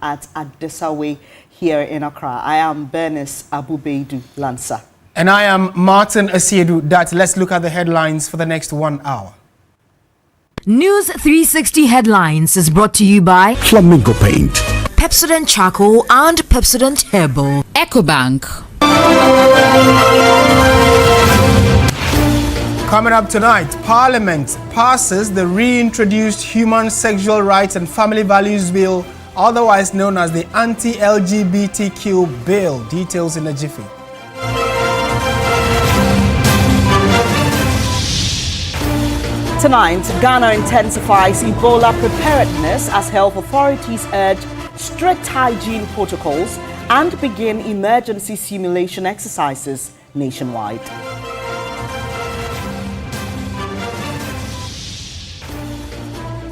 at Adesawe here in Accra. I am Bernice Abubeidu Lansa. And I am Martin Asiedu. Let's look at the headlines for the next 1 hour. News360 Headlines is brought to you by Flamingo Paint, Pepsodent Charcoal and Pepsodent Herbal, EcoBank. Coming up tonight, Parliament passes the reintroduced Human Sexual Rights and Family Values Bill, otherwise known as the Anti-LGBTQ Bill. Details in a jiffy. Tonight, Ghana intensifies Ebola preparedness as health authorities urge strict hygiene protocols and begin emergency simulation exercises nationwide.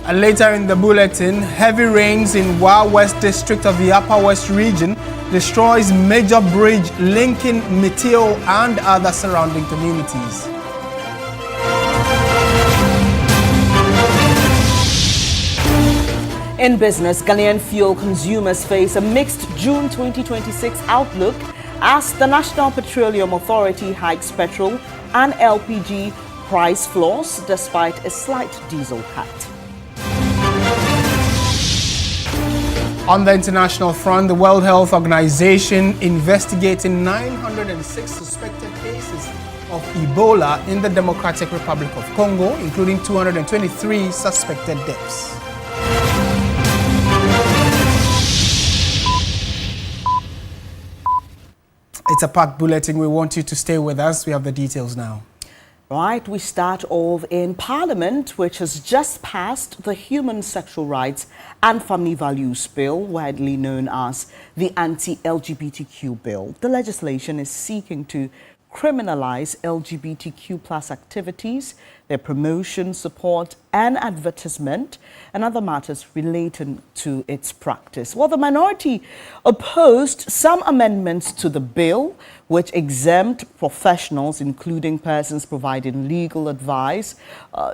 And later in the bulletin, heavy rains in Wa West district of the Upper West region destroys major bridge linking Meteo and other surrounding communities. In business, Ghanaian fuel consumers face a mixed June 2026 outlook as the National Petroleum Authority hikes petrol and LPG price floors despite a slight diesel cut. On the international front, the World Health Organization investigating 906 suspected cases of Ebola in the Democratic Republic of Congo, including 223 suspected deaths. It's a packed bulletin. We want you to stay with us. We have the details now. Right, we start off in Parliament, which has just passed the Human Sexual Rights and Family Values Bill, widely known as the Anti-LGBTQ Bill. The legislation is seeking to criminalize LGBTQ plus activities, their promotion, support, and advertisement, and other matters relating to its practice. Well, the minority opposed some amendments to the bill, which exempt professionals, including persons providing legal advice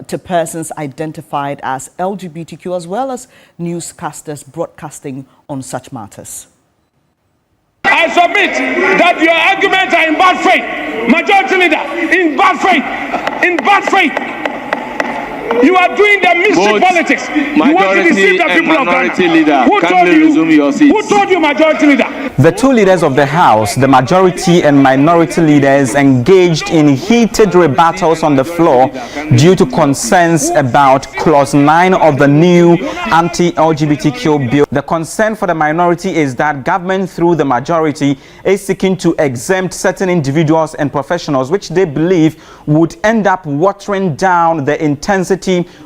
to persons identified as LGBTQ, as well as newscasters broadcasting on such matters. I submit that your arguments are in bad faith. Majority leader, in bad faith. In bad faith. You are doing the mystery politics. You want to deceive the people of Ghana. Who told you, majority leader? The two leaders of the House, the majority and minority leaders, engaged in heated rebattles on the floor due to concerns about Clause 9 of the new anti-LGBTQ bill. The concern for the minority is that government, through the majority, is seeking to exempt certain individuals and professionals, which they believe would end up watering down the intensity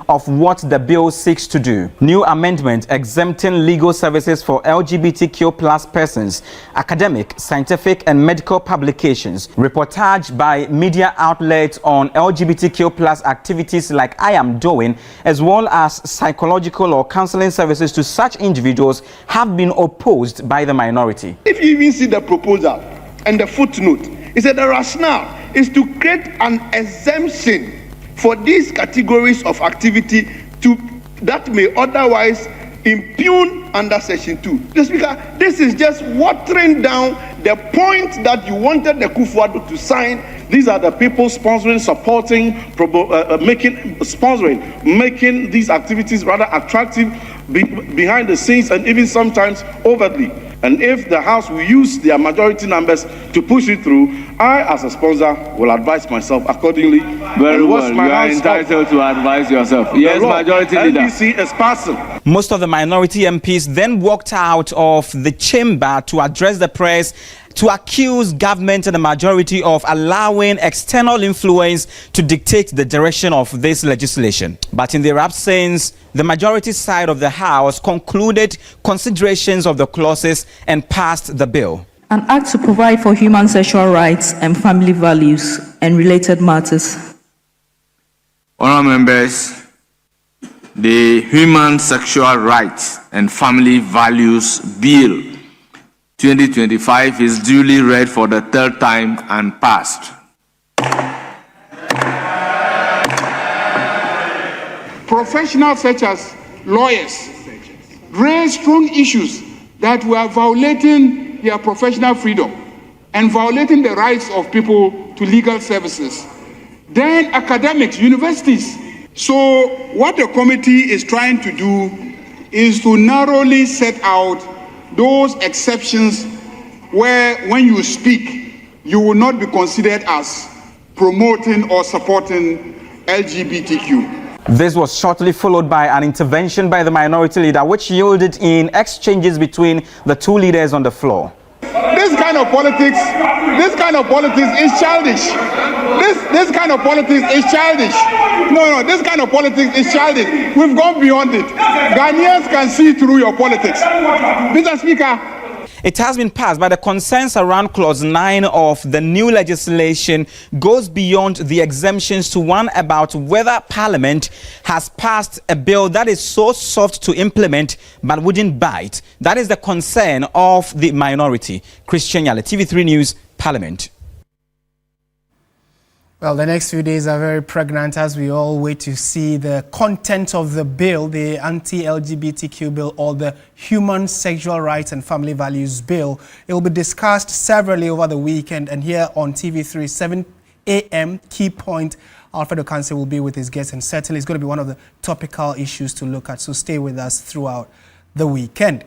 of what the bill seeks to do. New amendment exempting legal services for LGBTQ plus persons, academic, scientific and medical publications, reportage by media outlets on LGBTQ plus activities like I am doing, as well as psychological or counseling services to such individuals have been opposed by the minority. If you even see the proposal and the footnote, it said the rationale is to create an exemption for these categories of activity that may otherwise impugn under Section 2. The Speaker, this is just watering down the point that you wanted the Kufuor to sign. These are the people sponsoring, supporting, making these activities rather attractive behind the scenes and even sometimes overtly. And if the House will use their majority numbers to push it through, I, as a sponsor, will advise myself accordingly. Very well. You are entitled to advise yourself. Yes, majority leader. NDC is passing. Most of the minority MPs then walked out of the chamber to address the press to accuse government and the majority of allowing external influence to dictate the direction of this legislation. But in their absence, the majority side of the House concluded considerations of the clauses and passed the bill. An act to provide for human sexual rights and family values and related matters. Honourable members, the Human Sexual Rights and Family Values Bill 2025 is duly read for the third time and passed. Professionals such as lawyers raise strong issues that we are violating their professional freedom and violating the rights of people to legal services. Then academics, universities. So what the committee is trying to do is to narrowly set out those exceptions where when you speak, you will not be considered as promoting or supporting LGBTQ. This was shortly followed by an intervention by the minority leader, which yielded in exchanges between the two leaders on the floor. This kind of politics is childish. This kind of politics is childish. No, this kind of politics is childish. We've gone beyond it. Ghanaians can see through your politics. Mr. Speaker, it has been passed, but the concerns around Clause 9 of the new legislation goes beyond the exemptions to one about whether Parliament has passed a bill that is so soft to implement but wouldn't bite. That is the concern of the minority. Christian Yale, TV3 News, Parliament. Well, the next few days are very pregnant as we all wait to see the content of the bill, the anti-LGBTQ bill, or the Human Sexual Rights and Family Values bill. It will be discussed severally over the weekend, and here on TV3, 7 a.m. Key Point, Alfredo Kanse will be with his guests, and certainly it's going to be one of the topical issues to look at, so stay with us throughout the weekend.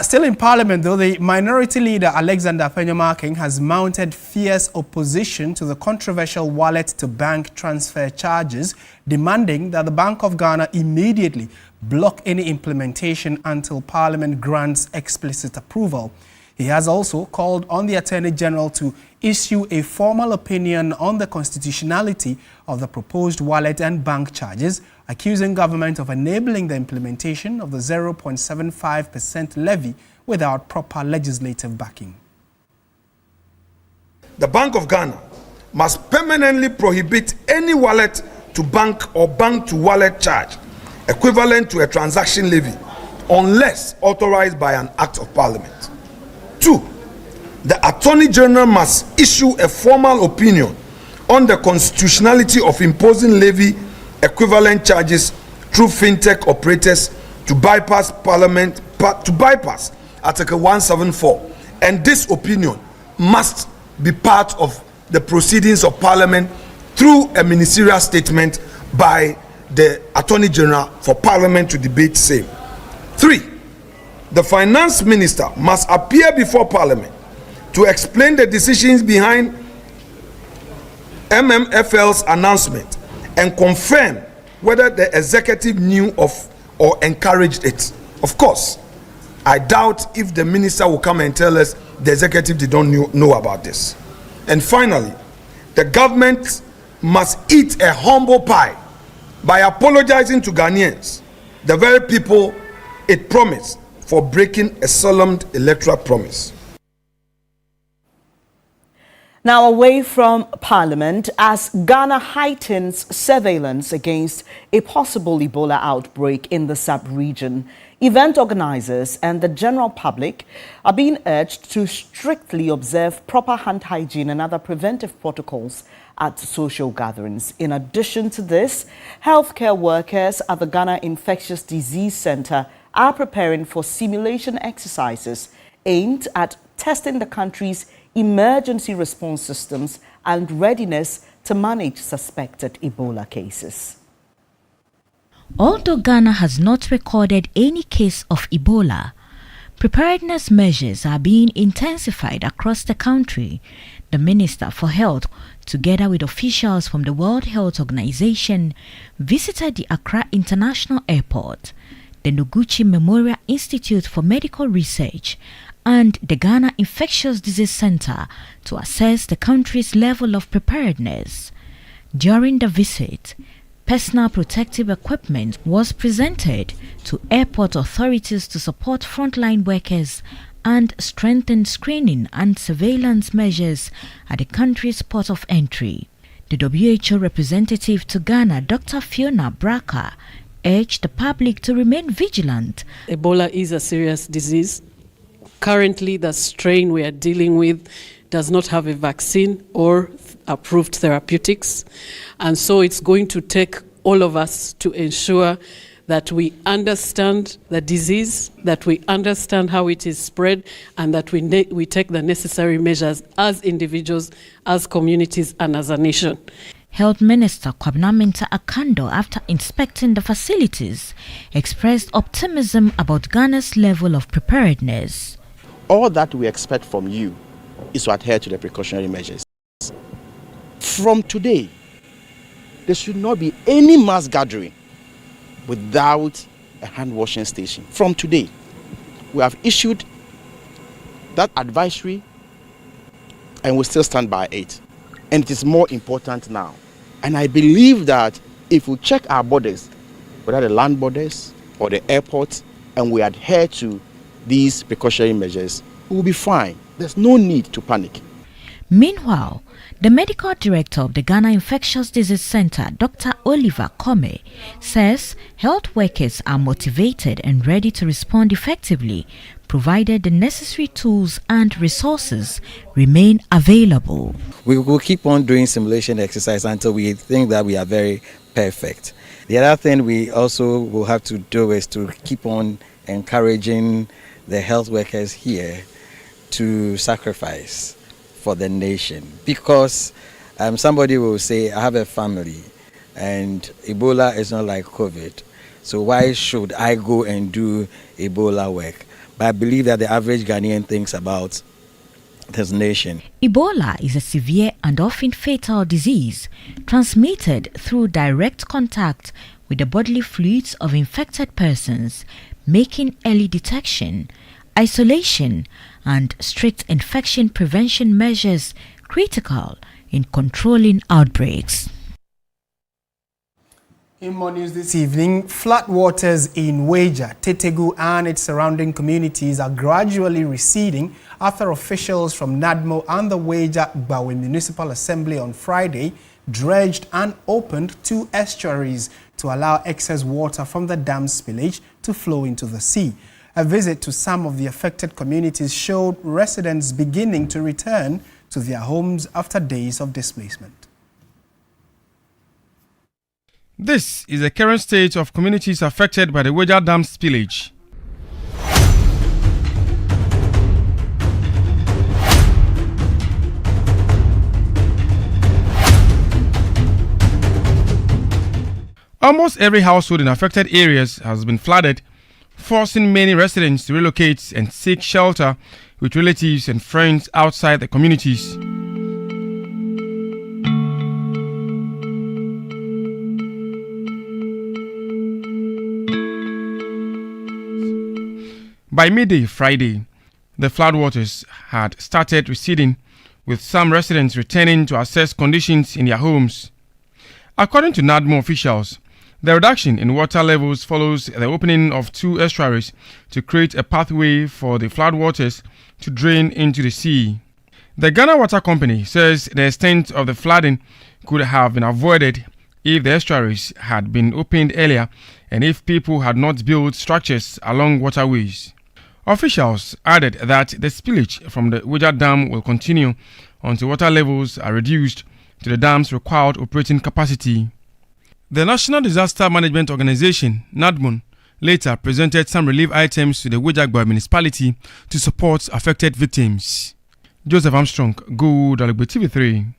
Still in Parliament, though, the minority leader Alexander Penyamaking has mounted fierce opposition to the controversial wallet-to-bank transfer charges, demanding that the Bank of Ghana immediately block any implementation until Parliament grants explicit approval. He has also called on the Attorney General to issue a formal opinion on the constitutionality of the proposed wallet and bank charges, accusing government of enabling the implementation of the 0.75% levy without proper legislative backing. The Bank of Ghana must permanently prohibit any wallet to bank or bank to wallet charge equivalent to a transaction levy unless authorized by an act of parliament. 2. The Attorney General must issue a formal opinion on the constitutionality of imposing levy equivalent charges through fintech operators to bypass Parliament, to bypass Article 174, and this opinion must be part of the proceedings of Parliament through a ministerial statement by the Attorney General for Parliament to debate same. 3. The Finance Minister must appear before Parliament to explain the decisions behind MMFL's announcement and confirm whether the executive knew of or encouraged it. Of course, I doubt if the minister will come and tell us the executive did not know about this. And finally, the government must eat a humble pie by apologizing to Ghanaians, the very people it promised, for breaking a solemn electoral promise. Now away from Parliament, as Ghana heightens surveillance against a possible Ebola outbreak in the sub-region, event organizers and the general public are being urged to strictly observe proper hand hygiene and other preventive protocols at social gatherings. In addition to this, healthcare workers at the Ghana Infectious Disease Center are preparing for simulation exercises aimed at testing the country's emergency response systems and readiness to manage suspected Ebola cases. Although Ghana has not recorded any case of Ebola, preparedness measures are being intensified across the country. The Minister for Health, together with officials from the World Health Organization, visited the Accra International Airport, the Noguchi Memorial Institute for Medical Research, and the Ghana Infectious Disease Center to assess the country's level of preparedness. During the visit, personal protective equipment was presented to airport authorities to support frontline workers and strengthen screening and surveillance measures at the country's port of entry. The WHO representative to Ghana, Dr. Fiona Braka, urged the public to remain vigilant. Ebola is a serious disease. Currently, the strain we are dealing with does not have a vaccine or approved therapeutics. And so it's going to take all of us to ensure that we understand the disease, that we understand how it is spread, and that we take the necessary measures as individuals, as communities, and as a nation. Health Minister Kwabena Mintah Akando, after inspecting the facilities, expressed optimism about Ghana's level of preparedness. All that we expect from you is to adhere to the precautionary measures. From today, there should not be any mass gathering without a hand washing station. From today, we have issued that advisory and we still stand by it. And it is more important now. And I believe that if we check our borders, whether the land borders or the airports, and we adhere to these precautionary measures, we will be fine. There's no need to panic. Meanwhile, the medical director of the Ghana Infectious Disease Center, Dr. Oliver Kome, says health workers are motivated and ready to respond effectively, provided the necessary tools and resources remain available. We will keep on doing simulation exercise until we think that we are very perfect. The other thing we also will have to do is to keep on encouraging the health workers here to sacrifice for the nation, because somebody will say, I have a family and Ebola is not like COVID, so why should I go and do Ebola work? But I believe that the average Ghanaian thinks about this nation. Ebola is a severe and often fatal disease transmitted through direct contact with the bodily fluids of infected persons, making early detection, isolation, and strict infection prevention measures critical in controlling outbreaks. In more news this evening, floodwaters in Weja, Tetegu and its surrounding communities are gradually receding after officials from NADMO and the Weja-Gbawe Municipal Assembly on Friday dredged and opened 2 estuaries to allow excess water from the dam spillage to flow into the sea. A visit to some of the affected communities showed residents beginning to return to their homes after days of displacement. This is the current state of communities affected by the Weja Dam spillage. Almost every household in affected areas has been flooded, forcing many residents to relocate and seek shelter with relatives and friends outside the communities. By midday Friday, the floodwaters had started receding, with some residents returning to assess conditions in their homes. According to NADMO officials, the reduction in water levels follows the opening of 2 estuaries to create a pathway for the floodwaters to drain into the sea. The Ghana Water Company says the extent of the flooding could have been avoided if the estuaries had been opened earlier and if people had not built structures along waterways. Officials added that the spillage from the Weja Dam will continue until water levels are reduced to the dam's required operating capacity. The National Disaster Management Organization, NADMON, later presented some relief items to the Weja-Gbawe municipality to support affected victims. Joseph Armstrong, Good Alugbe TV3,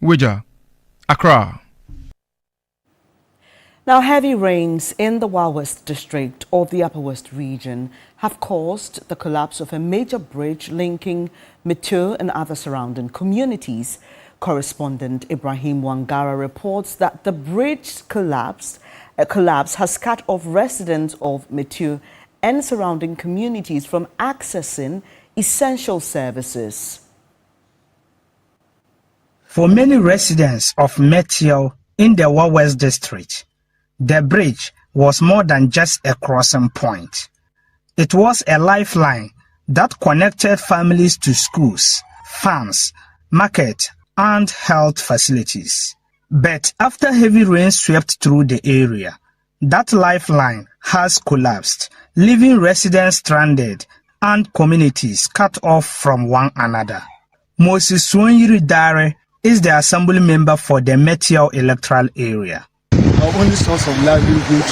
Weja, Accra. Now, heavy rains in the Wa West district of the Upper West region have caused the collapse of a major bridge linking Mettur and other surrounding communities. Correspondent Ibrahim Wangara reports that the bridge collapse has cut off residents of Mettur and surrounding communities from accessing essential services. For many residents of Mettur in the Wa West district, the bridge was more than just a crossing point. It was a lifeline that connected families to schools, farms, market, and health facilities. But after heavy rain swept through the area, that lifeline has collapsed, leaving residents stranded and communities cut off from one another. Moses Swonyiri Dare is the assembly member for the Mettur electoral area. Our only source of livelihood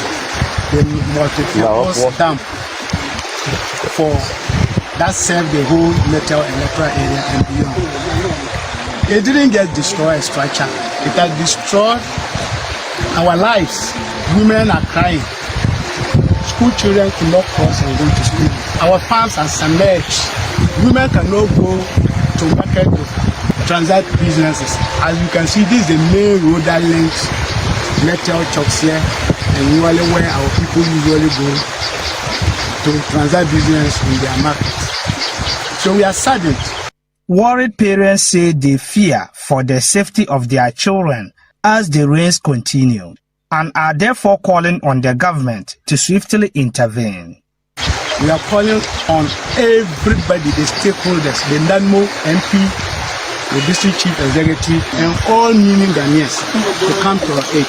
the multi-purpose dam for that served the whole metal electoral area and beyond. It didn't just destroy a structure, it has destroyed our lives. Women are crying. School children cannot cross and go to school. Our farms are submerged. Women cannot go to market to transact businesses. As you can see, this is the main road that links metal choks here and usually where our people usually go to transact business in their markets. So we are saddened. Worried parents say they fear for the safety of their children as the rains continue, and are therefore calling on the government to swiftly intervene. We are calling on everybody, the stakeholders, the NADMO MP, the district chief executive, and all meaning Ghanaians to come to our aid.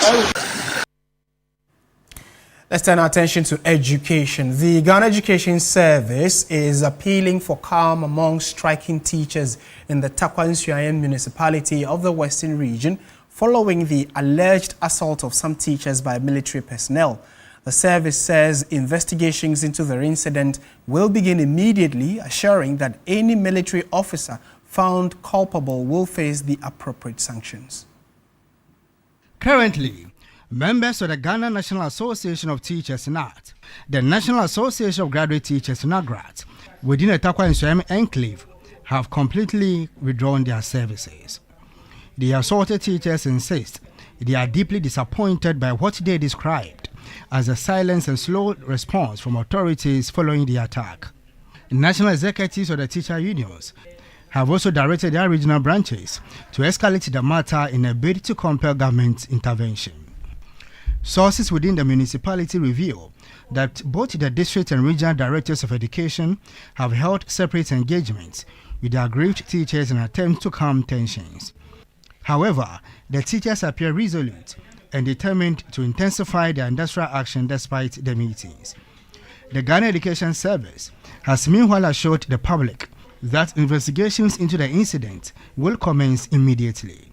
Let's turn our attention to education. The Ghana Education Service is appealing for calm among striking teachers in the Taquansuayan municipality of the Western region following the alleged assault of some teachers by military personnel. The service says investigations into the incident will begin immediately, assuring that any military officer found culpable will face the appropriate sanctions. Currently, members of the Ghana National Association of Teachers, NAT, the National Association of Graduate Teachers, NAGRAT, within the Taquansuayan enclave, have completely withdrawn their services. The assaulted teachers insist they are deeply disappointed by what they described as a silence and slow response from authorities following the attack. National executives of the teacher unions have also directed their regional branches to escalate the matter in a bid to compel government intervention. Sources within the municipality reveal that both the district and regional directors of education have held separate engagements with the aggrieved teachers in an attempt to calm tensions. However, the teachers appear resolute and determined to intensify their industrial action despite the meetings. The Ghana Education Service has meanwhile assured the public that investigations into the incident will commence immediately.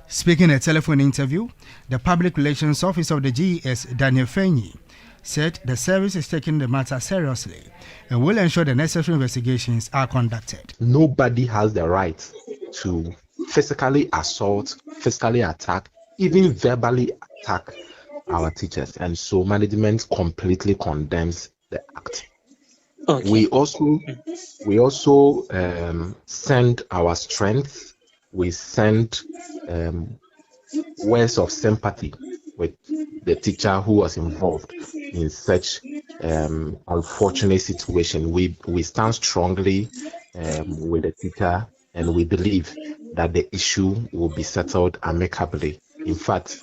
Speaking in a telephone interview, the Public Relations Officer of the GES, Daniel Fenyi, said the service is taking the matter seriously and will ensure the necessary investigations are conducted. Nobody has the right to physically assault, physically attack, even verbally attack our teachers, and so management completely condemns the act. Okay. We also send our strength. We send words of sympathy with the teacher who was involved in such unfortunate situation. We stand strongly with the teacher, and we believe that the issue will be settled amicably. In fact,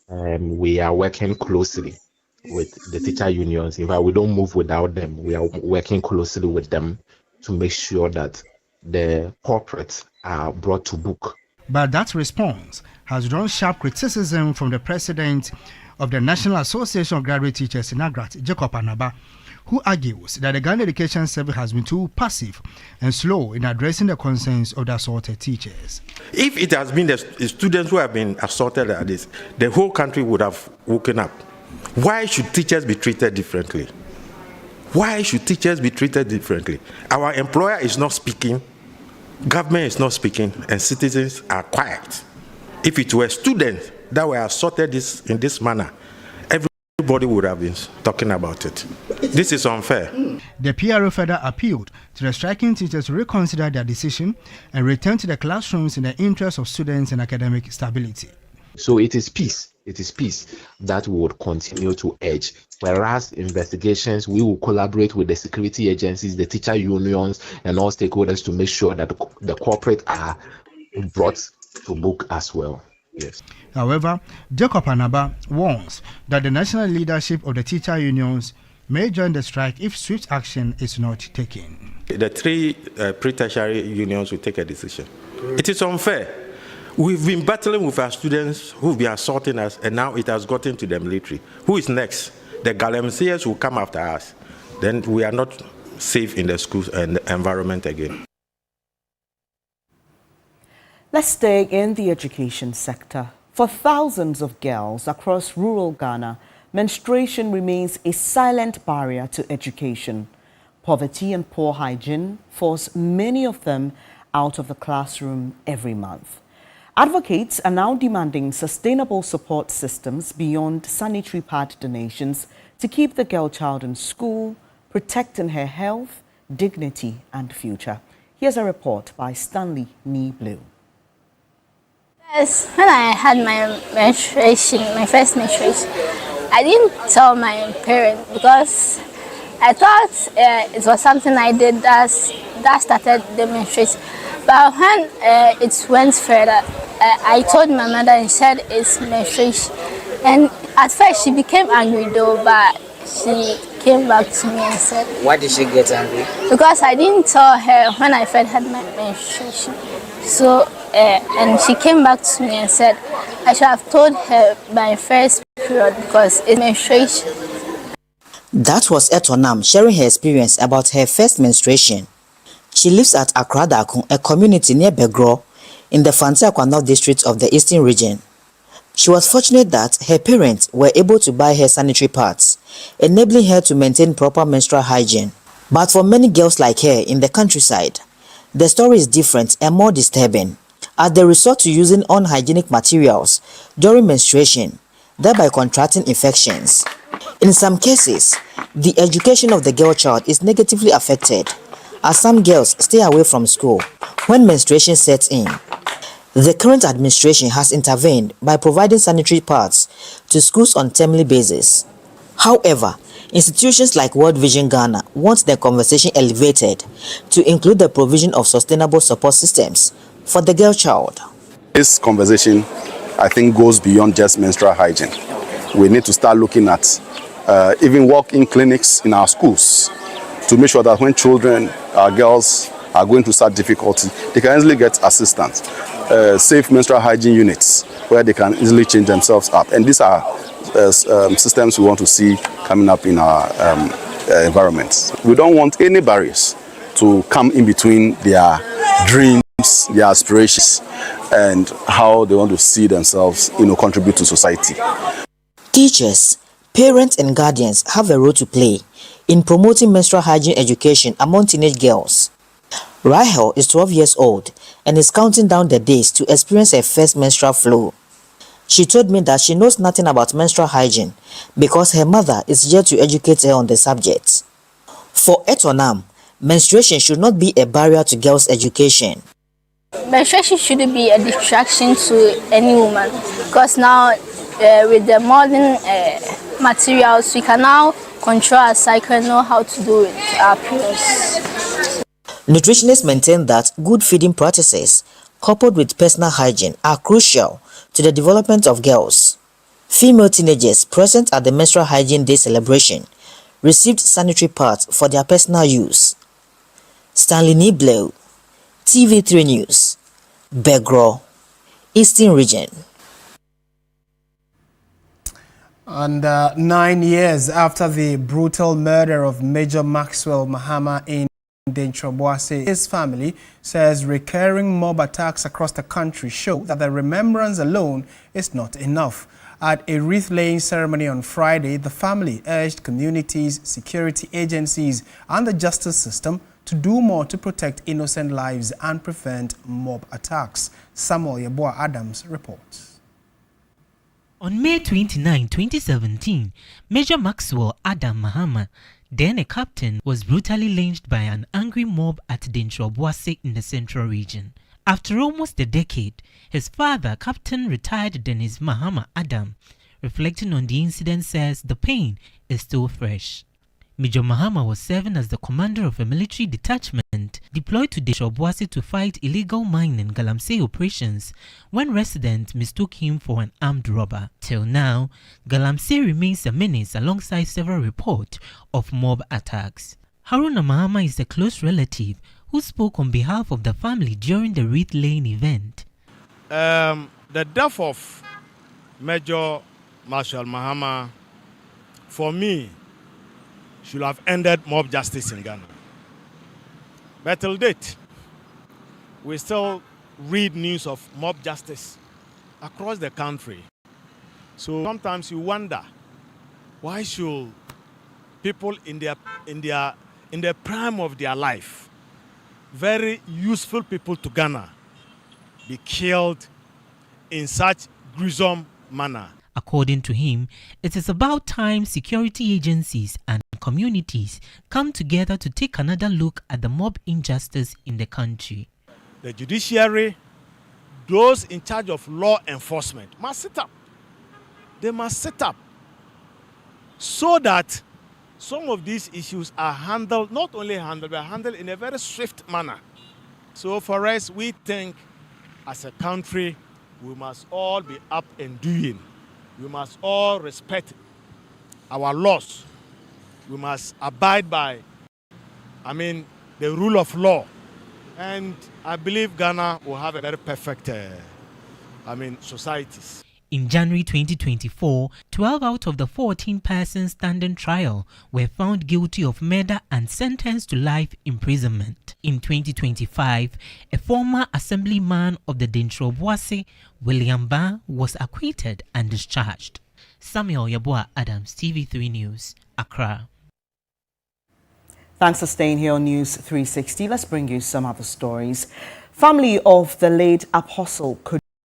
we are working closely with the teacher unions. In fact, we don't move without them. We are working closely with them to make sure that the corporates are brought to book. But that response has drawn sharp criticism from the president of the National Association of Graduate Teachers in Agrat, Jacob Anaba, who argues that the Ghana Education Service has been too passive and slow in addressing the concerns of the assaulted teachers. If it has been the students who have been assaulted like this, the whole country would have woken up. Why should teachers be treated differently? Why should teachers be treated differently? Our employer is not speaking, government is not speaking, and citizens are quiet. If it were students that were assaulted in this manner, everybody would have been talking about it. This is unfair. The PRO further appealed to the striking teachers to reconsider their decision and return to the classrooms in the interest of students and academic stability. So it is peace. It is peace that we would continue to urge. Whereas investigations, we will collaborate with the security agencies, the teacher unions, and all stakeholders to make sure that the corporate are brought to book as well. Yes. However, Jacob Anaba warns that the national leadership of the teacher unions may join the strike if swift action is not taken. The three pre-tertiary unions will take a decision. It is unfair. We've been battling with our students who've been assaulting us, and now it has gotten to the military. Who is next? The Galamseyers will come after us. Then we are not safe in the schools and the environment again. Let's stay in the education sector. For thousands of girls across rural Ghana, menstruation remains a silent barrier to education. Poverty and poor hygiene force many of them out of the classroom every month. Advocates are now demanding sustainable support systems beyond sanitary pad donations to keep the girl child in school, protecting her health, dignity and future. Here's a report by Stanley Nee Blue. Yes, when I had my menstruation, my first menstruation, I didn't tell my parents because I thought it was something I did that started the menstruation. But when it went further, I told my mother and said it's menstruation. And at first she became angry though, but she came back to me and said... Why did she get angry? Because I didn't tell her when I first had my menstruation. So, and she came back to me and said I should have told her my first period because it's menstruation. That was Etonam sharing her experience about her first menstruation. She lives at Akradakun, a community near Begro, in the Fanti-Akwa district of the Eastern region. She was fortunate that her parents were able to buy her sanitary pads, enabling her to maintain proper menstrual hygiene. But for many girls like her in the countryside, the story is different and more disturbing, as they resort to using unhygienic materials during menstruation, thereby contracting infections. In some cases, the education of the girl child is negatively affected, as some girls stay away from school when menstruation sets in. The current administration has intervened by providing sanitary pads to schools on a timely basis. However, institutions like World Vision Ghana want the conversation elevated to include the provision of sustainable support systems for the girl child. This conversation, I think, goes beyond just menstrual hygiene. We need to start looking at even walk-in clinics in our schools to make sure that when children, our girls, are going to start difficulty, they can easily get assistance. Safe menstrual hygiene units where they can easily change themselves up. And these are systems we want to see coming up in our environments. We don't want any barriers to come in between their dreams, their aspirations, and how they want to see themselves, contribute to society. Teachers, parents and guardians have a role to play in promoting menstrual hygiene education among teenage girls. Rahel is 12 years old and is counting down the days to experience her first menstrual flow. She told me that she knows nothing about menstrual hygiene because her mother is yet to educate her on the subject. For Etonam, menstruation should not be a barrier to girls' education. Menstruation shouldn't be a distraction to any woman because now with the modern materials we can now control our cycle and know how to do it our periods. Nutritionists maintain that good feeding practices coupled with personal hygiene are crucial to the development of girls. Female teenagers present at the Menstrual Hygiene Day celebration received sanitary pads for their personal use. Stanley Niblo, TV3 News, Begro, Eastern Region. And 9 years after the brutal murder of Major Maxwell Mahama in Dentroboase, his family says recurring mob attacks across the country show that the remembrance alone is not enough. At a wreath-laying ceremony on Friday, the family urged communities, security agencies and the justice system to do more to protect innocent lives and prevent mob attacks. Samuel Yeboah Adams reports. On May 29, 2017, Major Maxwell Adam Mahama, then a captain, was brutally lynched by an angry mob at Dentroboase in the central region. After almost a decade, his father, Captain retired Dennis Mahama Adam, reflecting on the incident, says the pain is still fresh. Major Mahama was serving as the commander of a military detachment deployed to Dentroboase to fight illegal mining and Galamsey operations when residents mistook him for an armed robber. Till now, Galamsey remains a menace alongside several reports of mob attacks. Haruna Mahama is a close relative who spoke on behalf of the family during the wreath-laying event. The death of Major Marshal Mahama, for me, should have ended mob justice in Ghana. But till date, we still read news of mob justice across the country. So sometimes you wonder Why should people in the prime of their life, very useful people to Ghana, be killed in such gruesome manner? According to him, it is about time security agencies and communities come together to take another look at the mob injustice in the country. The judiciary, those in charge of law enforcement, must sit up. They must sit up so that some of these issues are handled, not only handled, but handled in a very swift manner. So for us, we think as a country, we must all be up and doing. We must all respect our laws. We must abide by, the rule of law. And I believe Ghana will have a very perfect, societies. In January 2024, 12 out of the 14 persons standing trial were found guilty of murder and sentenced to life imprisonment. In 2025, a former assemblyman of the Dentro-Boase, William Ba, was acquitted and discharged. Samuel Yeboah Adams, TV3 News, Accra. Thanks for staying here on News 360. Let's bring you some other stories. Family of the late Apostle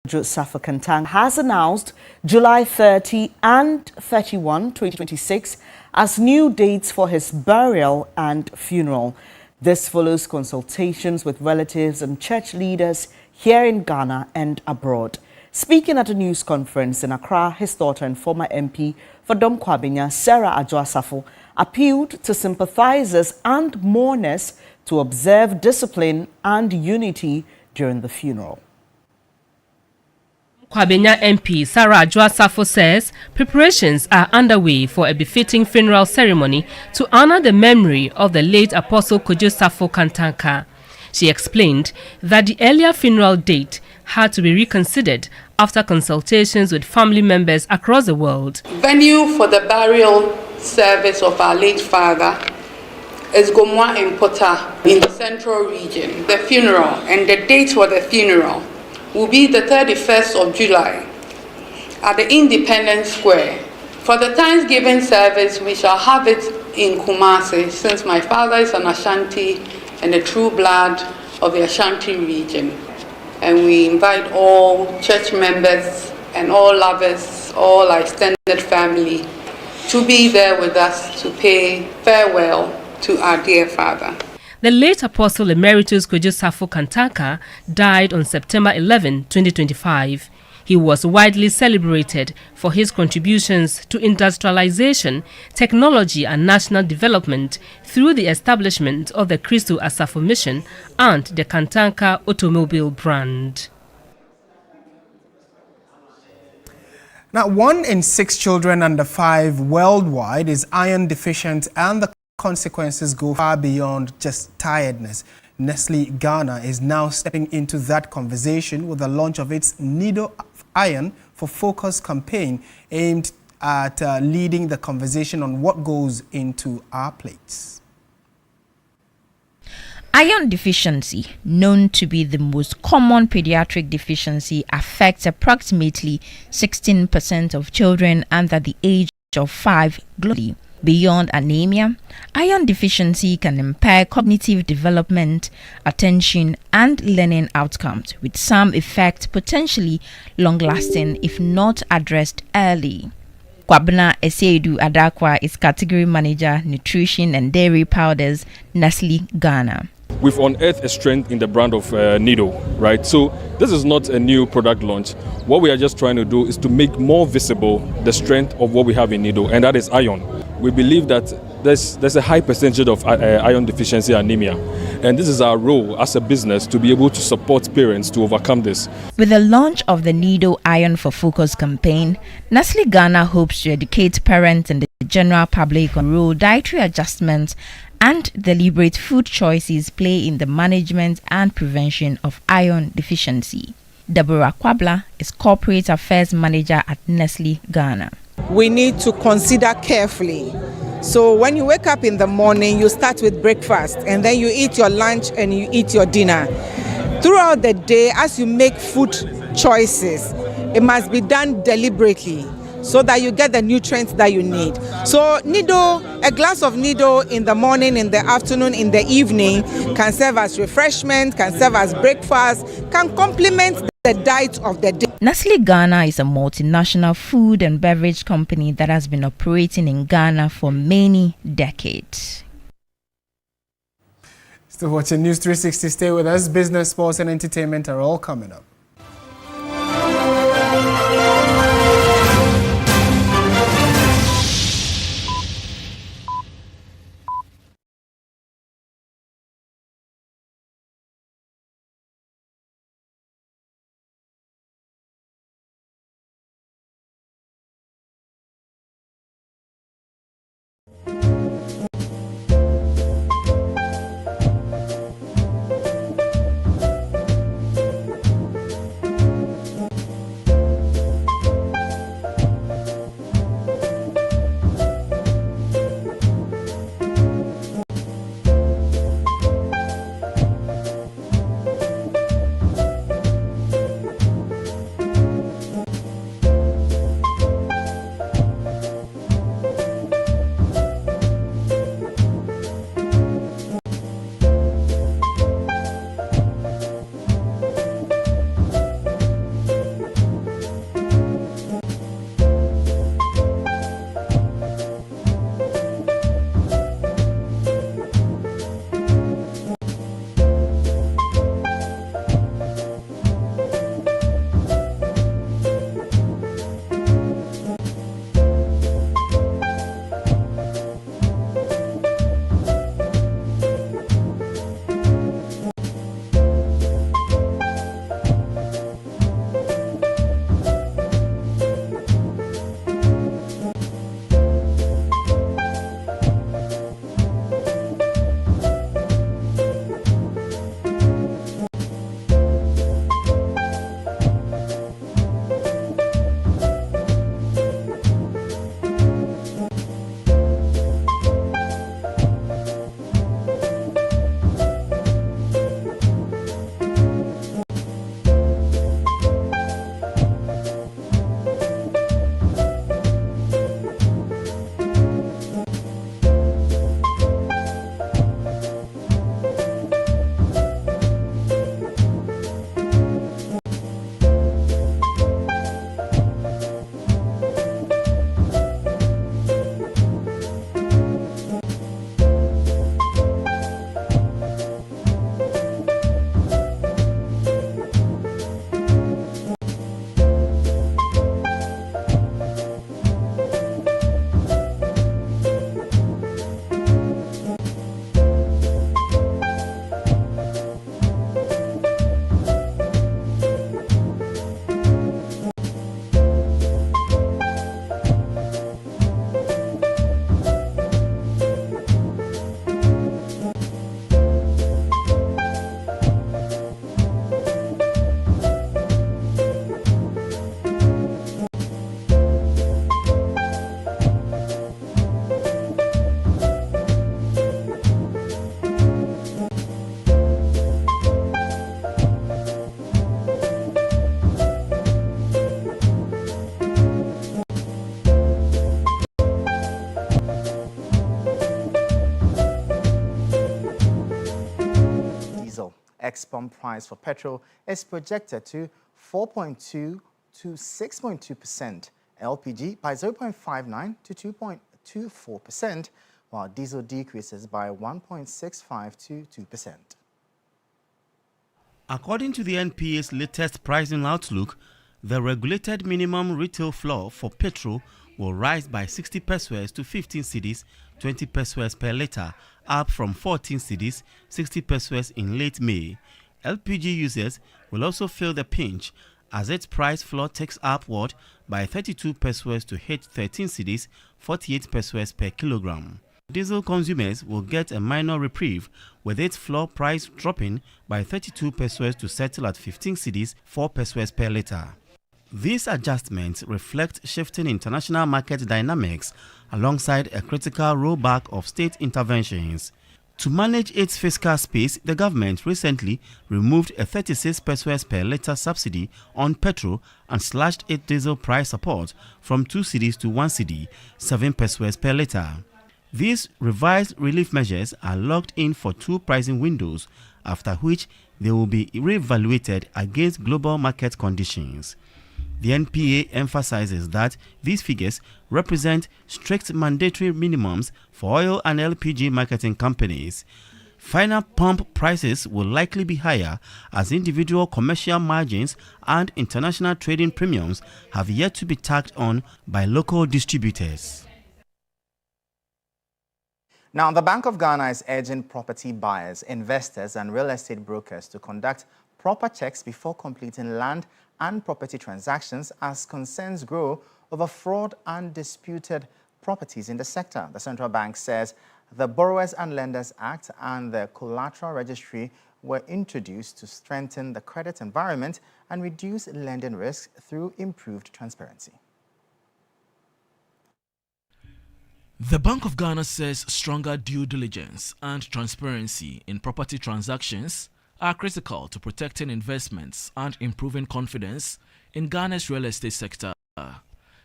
Safa Kantang has announced July 30 and 31, 2026 as new dates for his burial and funeral. This follows consultations with relatives and church leaders here in Ghana and abroad. Speaking at a news conference in Accra, his daughter and former MP for Dom Kwabenya, Sarah Adjoasafo, appealed to sympathizers and mourners to observe discipline and unity during the funeral. Kwabenya MP Sarah Adjoasafo says preparations are underway for a befitting funeral ceremony to honor the memory of the late Apostle Safa Kantang. She explained that the earlier funeral date had to be reconsidered after consultations with family members across the world. Venue for the burial service of our late father is Gomwa Impota in the central region. The funeral and the date for the funeral will be the 31st of July at the Independence Square. For the Thanksgiving service, we shall have it in Kumasi, since my father is an Ashanti and a true blood of the Ashanti region. And we invite all church members and all lovers, all our extended family, to be there with us to pay farewell to our dear father. The late Apostle Emeritus Safa Kantang died on September 11, 2025. He was widely celebrated for his contributions to industrialization, technology and national development through the establishment of the Christo Asafo Mission and the Kantang automobile brand. Now, 1 in 6 children under 5 worldwide is iron deficient, and the consequences go far beyond just tiredness. Nestle Ghana is now stepping into that conversation with the launch of its Nido Iron for Focus campaign aimed at leading the conversation on what goes into our plates. Iron deficiency, known to be the most common pediatric deficiency, affects approximately 16% of children under the age of 5 globally. Beyond anemia, iron deficiency can impair cognitive development, attention, and learning outcomes, with some effects potentially long-lasting if not addressed early. Kwabena Eseidu Adakwa is Category Manager, Nutrition and Dairy Powders, Nestle Ghana. We've unearthed a strength in the brand of Nido, right? So this is not a new product launch. What we are just trying to do is to make more visible the strength of what we have in Nido, and that is iron. We believe that there's a high percentage of iron deficiency anemia, and this is our role as a business to be able to support parents to overcome this. With the launch of the Nido Iron for Focus campaign, Nestle Ghana hopes to educate parents and the general public on the role dietary adjustments and deliberate food choices play in the management and prevention of iron deficiency. Deborah Kwabla is Corporate Affairs Manager at Nestle Ghana. We need to consider carefully. So when you wake up in the morning, you start with breakfast, and then you eat your lunch and you eat your dinner. Throughout the day, as you make food choices, it must be done deliberately, so that you get the nutrients that you need. So a glass of Nido in the morning, in the afternoon, in the evening can serve as refreshment, can serve as breakfast, can complement the diet of the day. Nestle Ghana is a multinational food and beverage company that has been operating in Ghana for many decades. Still watching News 360. Stay with us. Business, sports, and entertainment are all coming up. ex-pump price for petrol is projected to 4.2 to 6.2%, LPG by 0.59 to 2.24%, while diesel decreases by 1.65 to 2%. According to the NPA's latest pricing outlook, the regulated minimum retail floor for petrol will rise by 60 pesos to 15 cedis, 20 pesos per litre, up from 14 cedis, 60 pesos in late May. LPG users will also feel the pinch as its price floor takes upward by 32 pesos to hit 13 cedis, 48 pesos per kilogram. Diesel consumers will get a minor reprieve, with its floor price dropping by 32 pesos to settle at 15 cedis, 4 pesos per litre. These adjustments reflect shifting international market dynamics alongside a critical rollback of state interventions. To manage its fiscal space, the government recently removed a 36 pesos per litre subsidy on petrol and slashed its diesel price support from 2 cedis to 1 cedi, 7 pesos per litre. These revised relief measures are locked in for 2 pricing windows, after which they will be re-evaluated against global market conditions. The NPA emphasizes that these figures represent strict mandatory minimums for oil and LPG marketing companies. Final pump prices will likely be higher as individual commercial margins and international trading premiums have yet to be tacked on by local distributors. Now, the Bank of Ghana is urging property buyers, investors, and real estate brokers to conduct proper checks before completing land and property transactions as concerns grow over fraud and disputed properties in the sector. The central bank says the Borrowers and Lenders Act and the Collateral Registry were introduced to strengthen the credit environment and reduce lending risk through improved transparency. The Bank of Ghana says stronger due diligence and transparency in property transactions are critical to protecting investments and improving confidence in Ghana's real estate sector.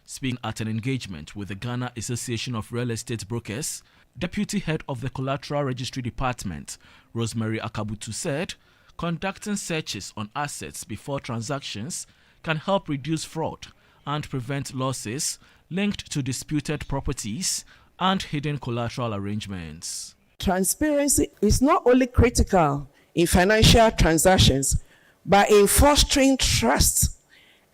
Speaking at an engagement with the Ghana Association of Real Estate Brokers, Deputy Head of the Collateral Registry Department, Rosemary Akabutu, said conducting searches on assets before transactions can help reduce fraud and prevent losses linked to disputed properties and hidden collateral arrangements. Transparency is not only critical in financial transactions, but in fostering trust,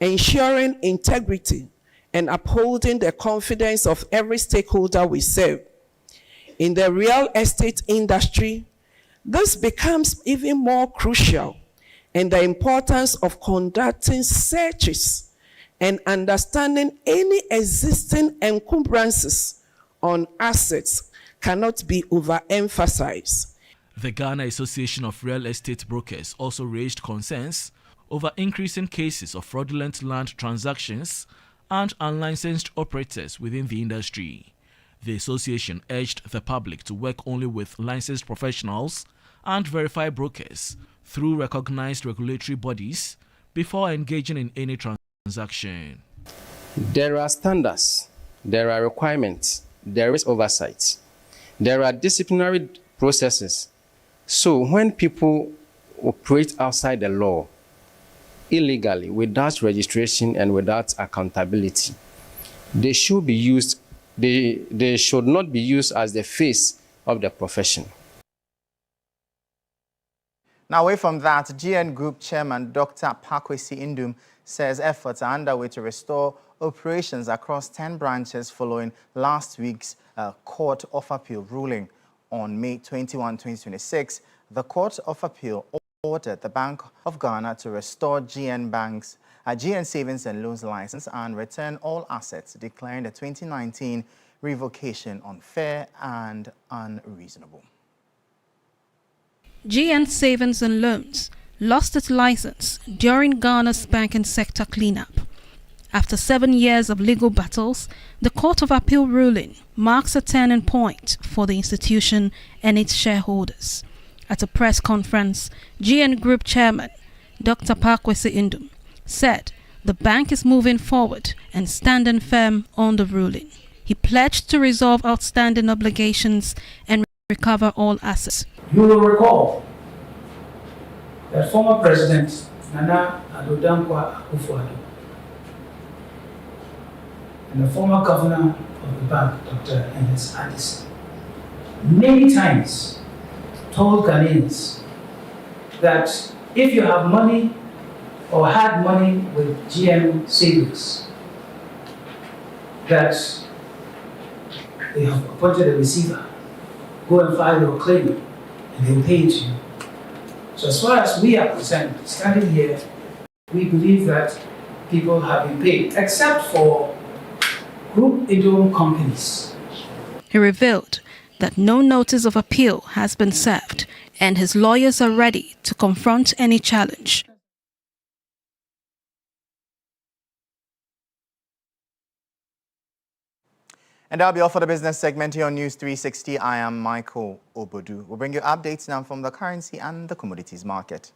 ensuring integrity, and upholding the confidence of every stakeholder we serve. In the real estate industry, this becomes even more crucial, and the importance of conducting searches and understanding any existing encumbrances on assets cannot be overemphasized. The Ghana Association of Real Estate Brokers also raised concerns over increasing cases of fraudulent land transactions and unlicensed operators within the industry. The association urged the public to work only with licensed professionals and verified brokers through recognized regulatory bodies before engaging in any transaction. There are standards, there are requirements, there is oversight, there are disciplinary processes. So when people operate outside the law, illegally, without registration and without accountability, they should be used. They should not be used as the face of the profession. Now, away from that, GN Group Chairman Dr. Pakwesi Indum says efforts are underway to restore operations across 10 branches following last week's Court of Appeal ruling. On May 21, 2026, the Court of Appeal ordered the Bank of Ghana to restore GN Savings and Loans license and return all assets, declaring the 2019 revocation unfair and unreasonable. GN Savings and Loans lost its license during Ghana's banking sector cleanup. After 7 years of legal battles, the Court of Appeal ruling marks a turning point for the institution and its shareholders. At a press conference, GN Group Chairman Dr. Pakwesi Indum said the bank is moving forward and standing firm on the ruling. He pledged to resolve outstanding obligations and recover all assets. You will recall that former President Nana Addo Dankwa Akufo-Addo and the former governor of the bank, Dr. Ernest Addison, many times told Ghanaians that if you have money or had money with GM Savings, that they have appointed a receiver, go and file your claim and they'll pay it to you. So as far as we are concerned, standing here, we believe that people have been paid, except for group Idom companies. He revealed that no notice of appeal has been served and his lawyers are ready to confront any challenge. And And that'll be all for the business segment here on News 360. I am Michael Obodu. We'll bring you updates now from the currency and the commodities market.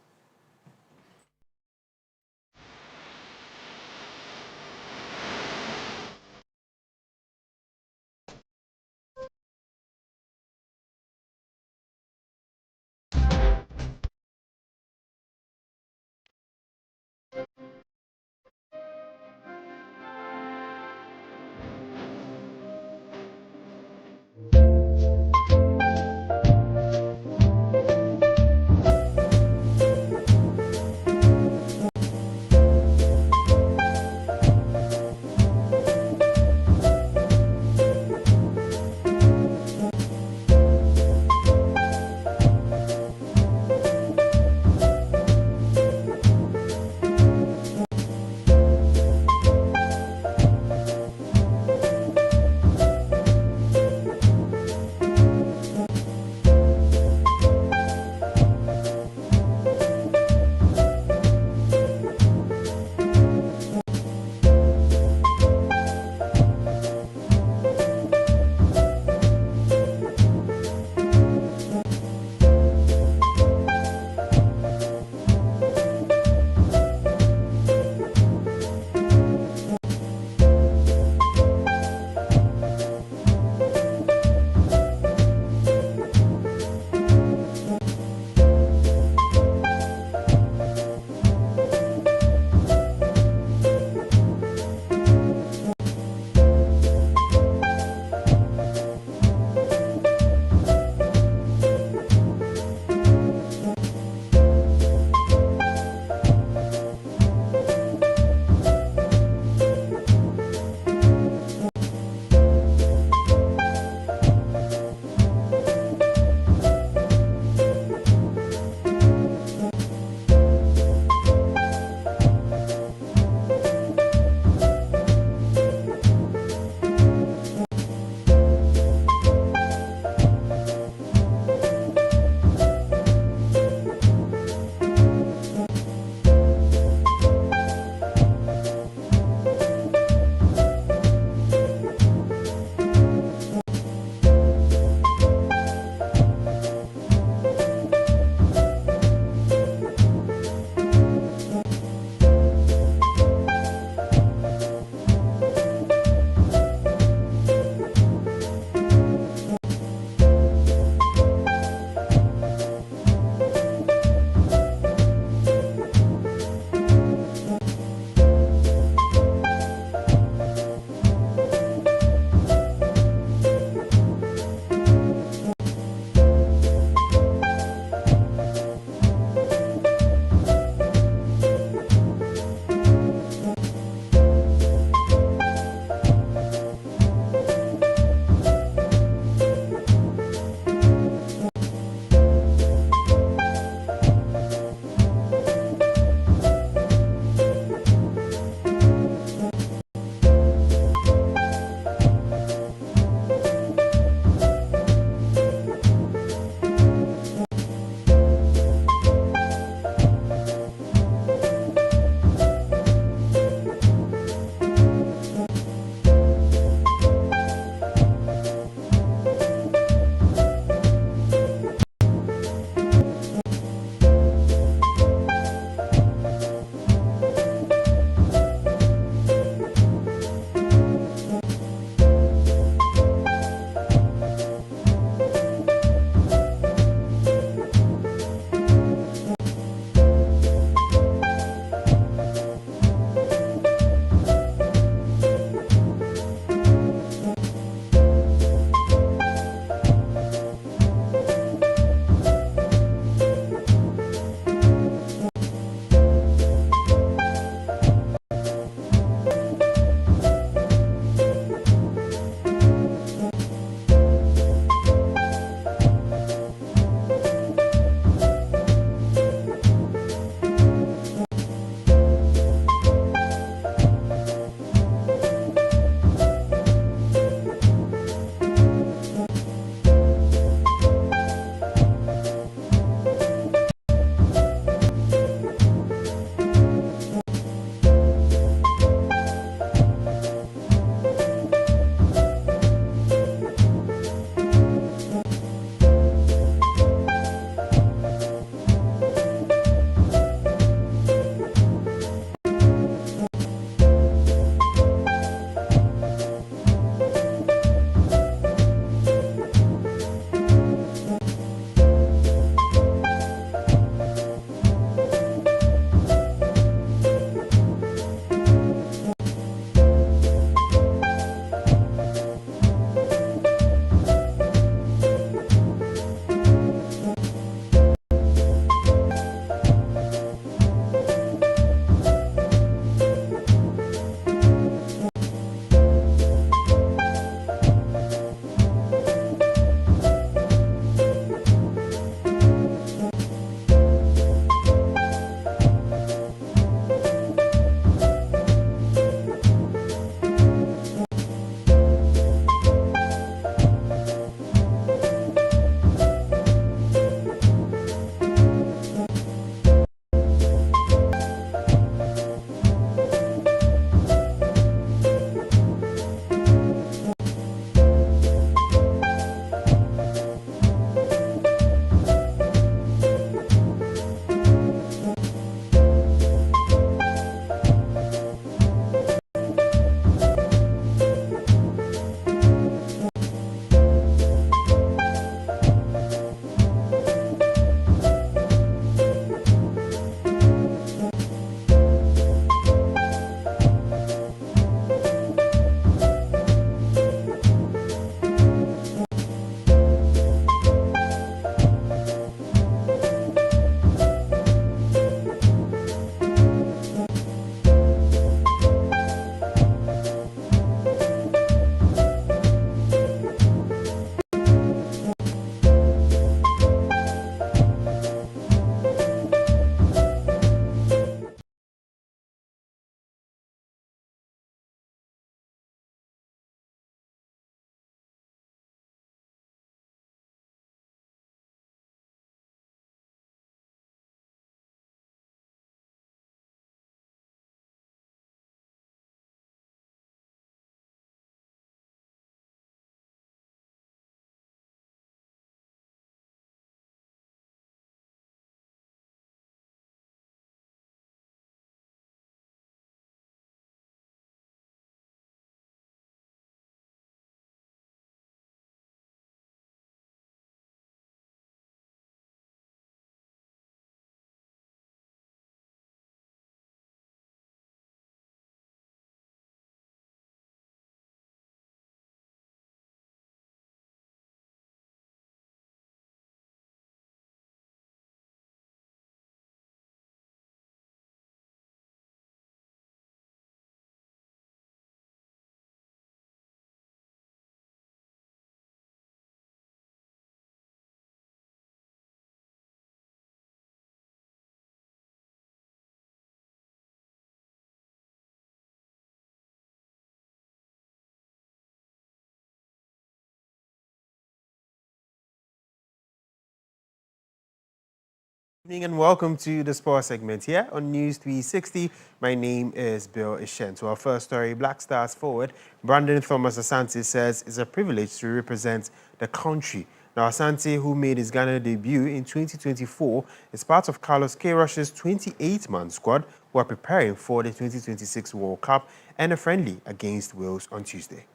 Evening and welcome to the sports segment here on News 360. My name is Bill Ishen. To our first story, Black Stars forward Brandon Thomas Asante says it's a privilege to represent the country. Now, Asante, who made his Ghana debut in 2024, is part of Carlos Queiroz's 28-man squad who are preparing for the 2026 World Cup and a friendly against Wales on Tuesday.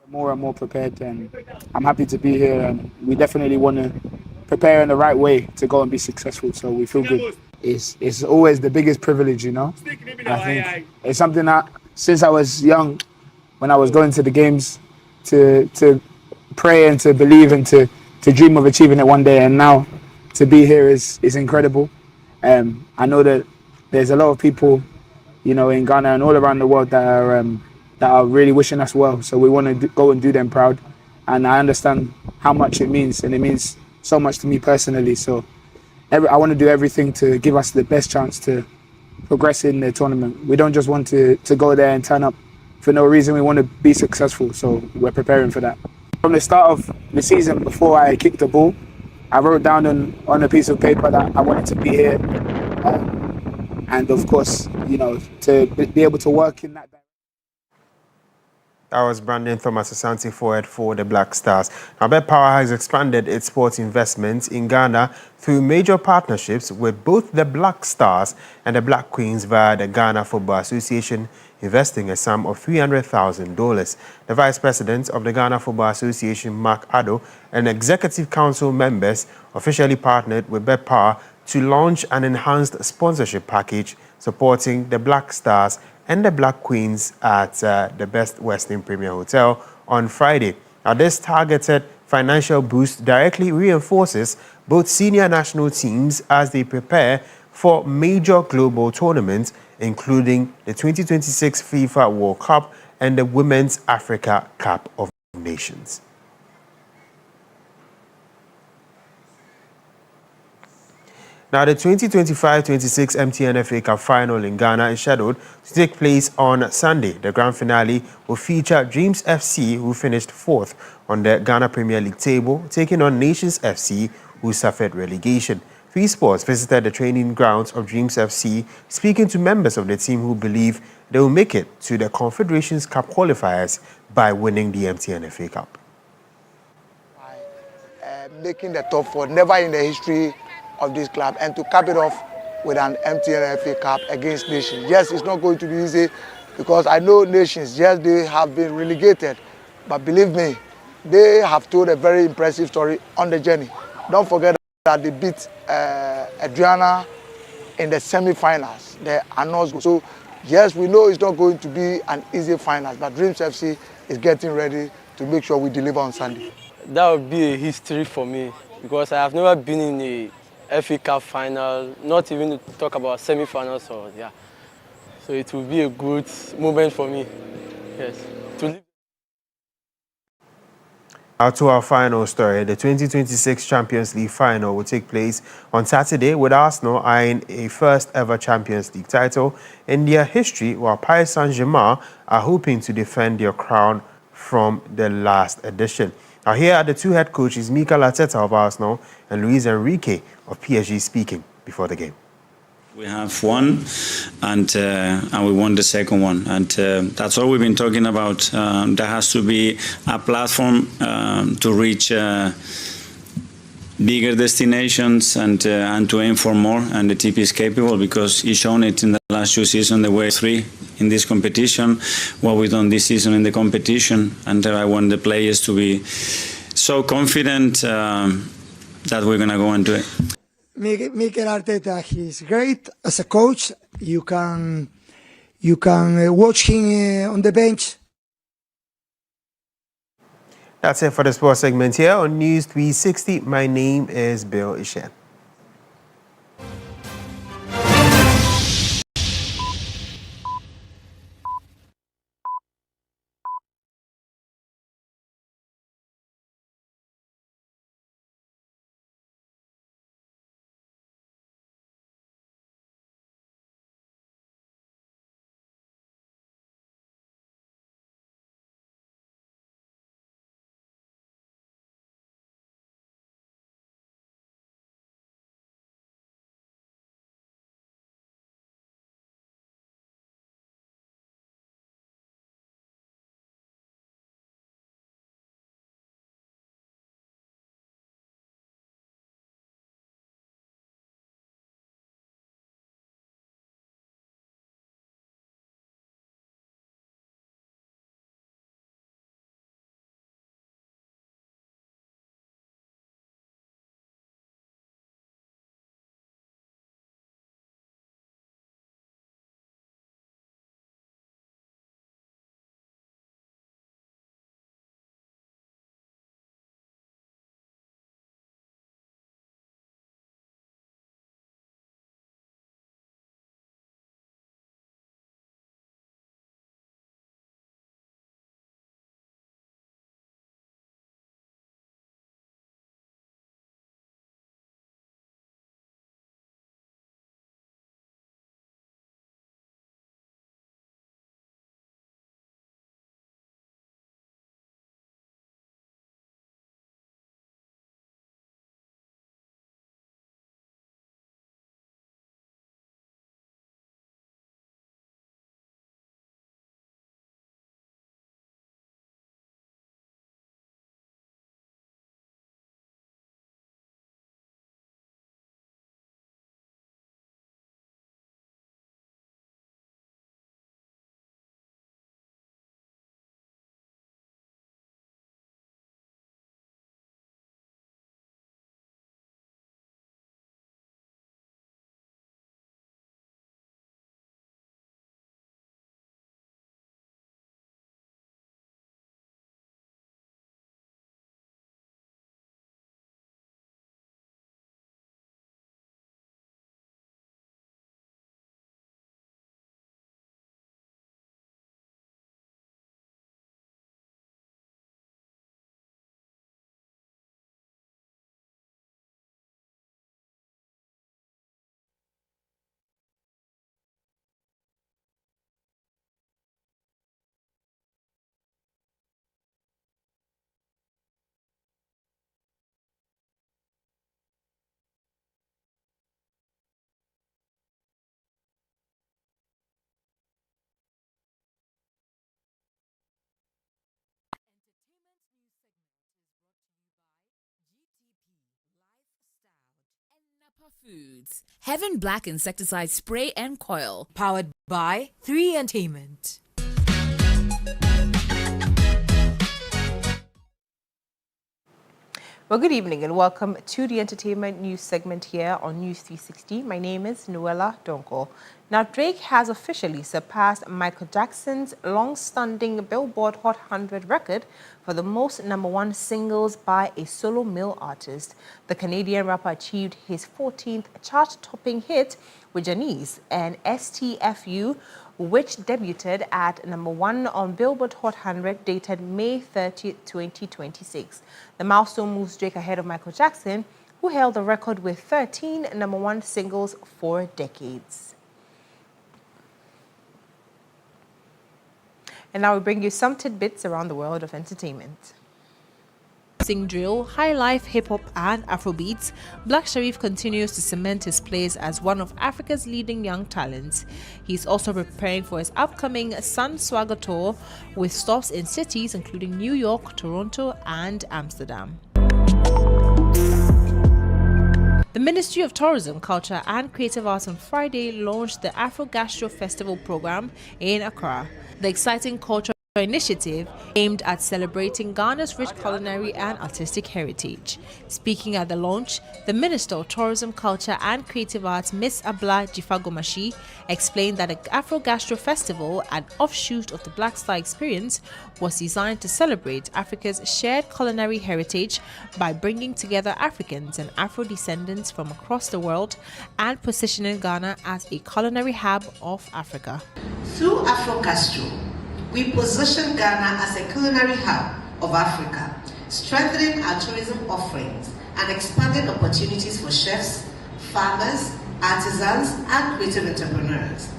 More and more prepared, and I'm happy to be here, and we definitely want to prepare in the right way to go and be successful, so we feel good. It's always the biggest privilege, you know. I think it's something that since I was young, when I was going to the games, to pray and to believe and to dream of achieving it one day, and now to be here is incredible. I know that there's a lot of people, you know, in Ghana and all around the world that are really wishing us well. So we want to go and do them proud. And I understand how much it means, and it means so much to me personally. So I want to do everything to give us the best chance to progress in the tournament. We don't just want to go there and turn up for no reason. We want to be successful. So we're preparing for that. From the start of the season, before I kicked the ball, I wrote down on a piece of paper that I wanted to be here. And of course, you know, to be able to work in that. That was Brandon Thomas Asante forward for the Black Stars. Now, Bet Power has expanded its sports investments in Ghana through major partnerships with both the Black Stars and the Black Queens via the Ghana Football Association, investing a sum of $300,000. The Vice President of the Ghana Football Association, Mark Addo, and Executive Council members officially partnered with Bet Power to launch an enhanced sponsorship package supporting the Black Stars and the Black Queens at the Best Western Premier Hotel on Friday. Now, this targeted financial boost directly reinforces both senior national teams as they prepare for major global tournaments, including the 2026 FIFA World Cup and the Women's Africa Cup of Nations. Now, the 2025-26 MTN FA Cup final in Ghana is scheduled to take place on Sunday. The grand finale will feature Dreams FC, who finished fourth on the Ghana Premier League table, taking on Nations FC, who suffered relegation. Free Sports visited the training grounds of Dreams FC, speaking to members of the team who believe they will make it to the Confederations Cup qualifiers by winning the MTN FA Cup. Making the top four, never in the history of this club, and to cap it off with an MTN FA Cup against Nations. Yes, it's not going to be easy because I know Nations, yes, they have been relegated, but believe me, they have told a very impressive story on the journey. Don't forget that they beat Adriana in the semi-finals, the Anos. So yes, we know it's not going to be an easy final, but Dreams FC is getting ready to make sure we deliver on Sunday. That would be a history for me because I have never been in a FA Cup final, not even to talk about semi-finals or yeah. So it will be a good moment for me. Yes. Now to our final story. The 2026 Champions League final will take place on Saturday, with Arsenal eyeing a first ever Champions League title in their history, while Paris Saint-Germain are hoping to defend their crown from the last edition. Now, here are the two head coaches, Mikel Arteta of Arsenal and Luis Enrique of PSG, speaking before the game. We have one, and we won the second one, and that's all we've been talking about. There has to be a platform to reach bigger destinations and to aim for more, and the TP is capable because he's shown it in the last two seasons. The way three in this competition, what we've done this season in the competition, and I want the players to be so confident that we're gonna go and do it. Mikel Arteta, he's great as a coach. You can watch him on the bench. That's it for the sports segment here on News 360. My name is Bill Ishen. Foods. Heaven Black Insecticide Spray and Coil. Powered by 3 Entertainment. Well, good evening and welcome to the entertainment news segment here on News 360. My name is Noella Donko. Now, Drake has officially surpassed Michael Jackson's long-standing Billboard Hot 100 record for the most #1 singles by a solo male artist. The Canadian rapper achieved his 14th chart-topping hit with Janice and STFU, which debuted at #1 on Billboard Hot 100, dated May 30, 2026. The milestone moves Drake ahead of Michael Jackson, who held the record with 13 #1 singles for decades. And now we bring you some tidbits around the world of entertainment. Sing drill, high life, hip hop, and Afrobeats, Black Sharif continues to cement his place as one of Africa's leading young talents. He's also preparing for his upcoming Sun Swagger tour with stops in cities including New York, Toronto, and Amsterdam. The Ministry of Tourism, Culture and Creative Arts on Friday launched the Afro Gastro Festival program in Accra. The exciting cultural initiative aimed at celebrating Ghana's rich culinary and artistic heritage. Speaking at the launch, the Minister of Tourism, Culture and Creative Arts, Ms. Abla Jifagomashi, explained that the Afro Gastro Festival, an offshoot of the Black Star Experience, was designed to celebrate Africa's shared culinary heritage by bringing together Africans and Afro descendants from across the world and positioning Ghana as a culinary hub of Africa. Through Afro Gastro, we position Ghana as a culinary hub of Africa, strengthening our tourism offerings and expanding opportunities for chefs, farmers, artisans, and creative entrepreneurs.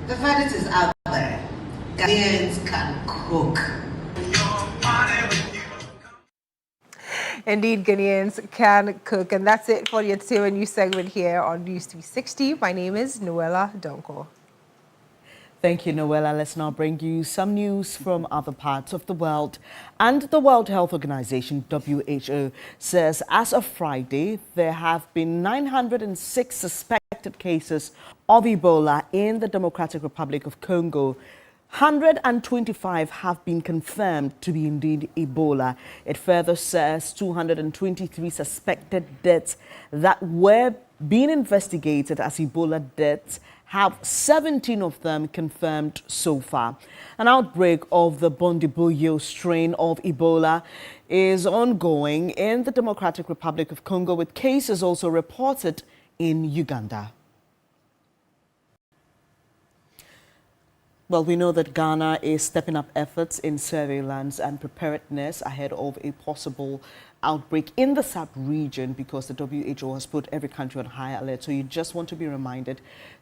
The verdict is out there. Ghanaians can cook. Indeed, Ghanaians can cook. And that's it for the entertainment news segment here on News 360. My name is Noella Donko. Thank you, Noella. Let's now bring you some news from other parts of the world. And the World Health Organization, WHO, says as of Friday, there have been 906 suspected cases of Ebola in the Democratic Republic of Congo. 125 have been confirmed to be indeed Ebola. It further says 223 suspected deaths that were being investigated as Ebola deaths have 17 of them confirmed so far. An outbreak of the Bundibugyo strain of Ebola is ongoing in the Democratic Republic of Congo, with cases also reported in Uganda. Well, we know that Ghana is stepping up efforts in surveillance and preparedness ahead of a possible outbreak in the sub-region because the WHO has put every country on high alert. So you just want to be reminded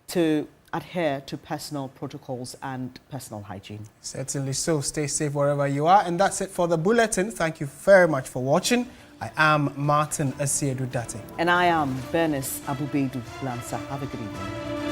to adhere to personal protocols and personal hygiene. Certainly so. Stay safe wherever you are. And that's it for the bulletin. Thank you very much for watching. I am Martin Asiedu Date. And I am Bernice Abubedu Lansa. Have a good evening.